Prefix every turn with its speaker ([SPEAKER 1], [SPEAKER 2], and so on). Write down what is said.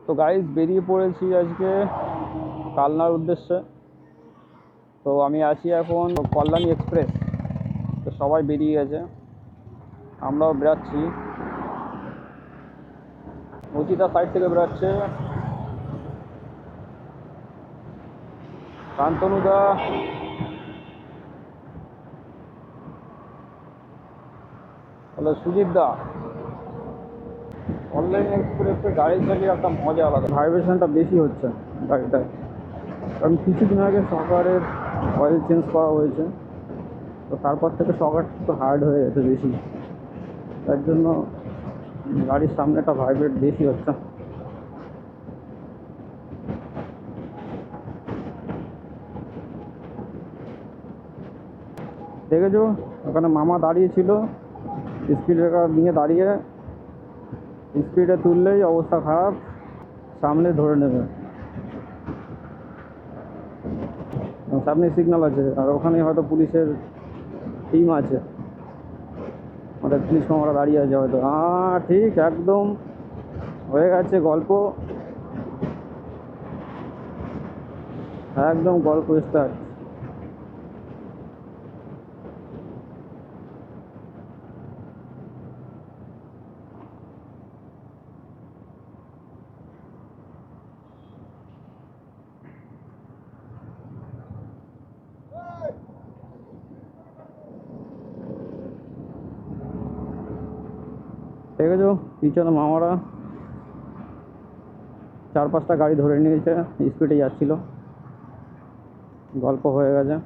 [SPEAKER 1] তো গাইস বেরিয়ে পড়েছি আজকে কালনার উদ্দেশ্যে। তো আমি আছি এখন কল্যাণী এক্সপ্রেস। তো সবাই বেরিয়ে গেছে, আমরাও বেরাচ্ছি। অচিতা সাইড থেকে বেরাচ্ছে, শান্তনুদা, তাহলে সুজিত দা। কল্যাণী এক্সপ্রেসে গাড়ি চালিয়ে একটা মজা আলাদা, ভাইব্রেশনটা বেশি হচ্ছে গাড়িটায়। কারণ কিছুদিন আগে সকারের অয়েল চেঞ্জ করা হয়েছে, তো তারপর থেকে সকার একটু হার্ড হয়ে গেছে বেশি, তার জন্য গাড়ির সামনেটা ভাইব্রেট বেশি হচ্ছে। দেখেছো ওখানে মামা দাঁড়িয়ে ছিল, স্পিড ব্রেকার নিয়ে দাঁড়িয়ে, স্পিডে তুললেই অবস্থা খারাপ, সামনে ধরে নেবে। সামনে সিগন্যাল আছে, আর ওখানে হয়তো পুলিশের টিম আছে, আমাদের পুলিশ মামারা দাঁড়িয়ে আছে হয়তো। হ্যাঁ ঠিক, একদম হয়ে গেছে গল্প, একদম গল্প স্টার্ট। দেখেছো পিছনে মামারা 4-5টা গাড়ি ধরে নিয়েছে, স্পিডে যাচ্ছিল, গল্প হয়ে গেছে।